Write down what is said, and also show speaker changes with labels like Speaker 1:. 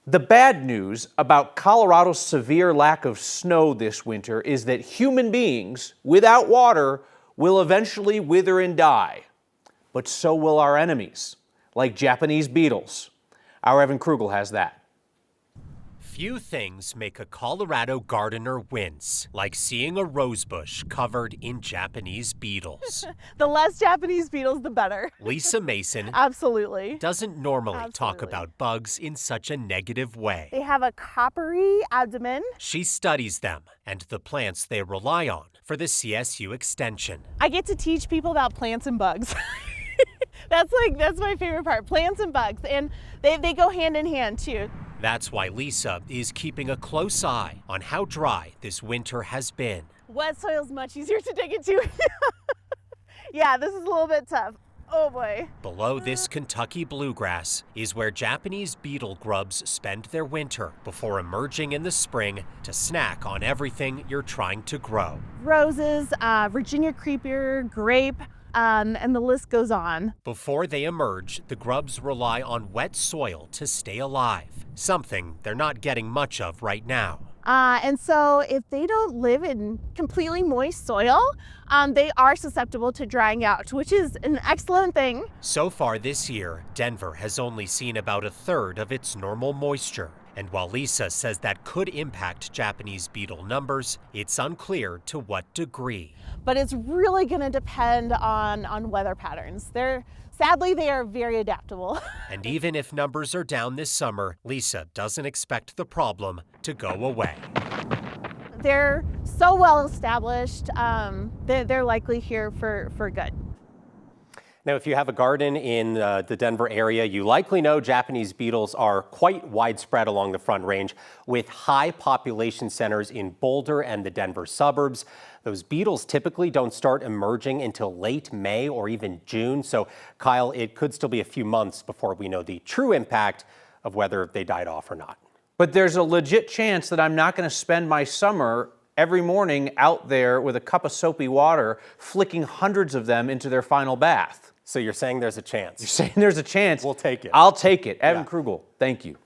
Speaker 1: The bad news about Colorado's severe lack of snow this winter is that human beings, without water, will eventually wither and die. But so will our enemies, like Japanese beetles. Our Evan Krugel has that.
Speaker 2: Few things make a Colorado gardener wince, like seeing a rosebush covered in Japanese beetles.
Speaker 3: The less Japanese beetles, the better.
Speaker 2: Lisa Mason
Speaker 3: Absolutely.
Speaker 2: doesn't normally talk about bugs in such a negative way.
Speaker 3: They have a coppery abdomen.
Speaker 2: She studies them and the plants they rely on for the CSU extension.
Speaker 3: I get to teach people about plants and bugs. That's my favorite part, plants and bugs. And they go hand in hand too.
Speaker 2: That's why Lisa is keeping a close eye on how dry this winter has been.
Speaker 3: Wet soil's much easier to dig into. Yeah, this is a little bit tough. Oh boy.
Speaker 2: Below this Kentucky bluegrass is where Japanese beetle grubs spend their winter before emerging in the spring to snack on everything you're trying to grow.
Speaker 3: Roses, Virginia creeper, grape, and the list goes on.
Speaker 2: Before they emerge, the grubs rely on wet soil to stay alive, something they're not getting much of right now.
Speaker 3: And so if they don't live in completely moist soil, they are susceptible to drying out, which is an excellent thing.
Speaker 2: So far this year, Denver has only seen about a third of its normal moisture. And while Lisa says that could impact Japanese beetle numbers, it's unclear to what degree.
Speaker 3: But it's really going to depend on weather patterns. Sadly, they are very adaptable.
Speaker 2: And even if numbers are down this summer, Lisa doesn't expect the problem to go away.
Speaker 3: They're so well established, they're likely here for good.
Speaker 4: Now, if you have a garden in the Denver area, you likely know Japanese beetles are quite widespread along the Front Range, with high population centers in Boulder and the Denver suburbs. Those beetles typically don't start emerging until late May or even June. So, Kyle, it could still be a few months before we know the true impact of whether they died off or not.
Speaker 1: But there's a legit chance that I'm not going to spend my summer every morning out there with a cup of soapy water, flicking hundreds of them into their final bath.
Speaker 4: So you're saying there's a chance?
Speaker 1: You're saying there's a chance.
Speaker 4: We'll take it.
Speaker 1: I'll take it. Evan Krugel, thank you.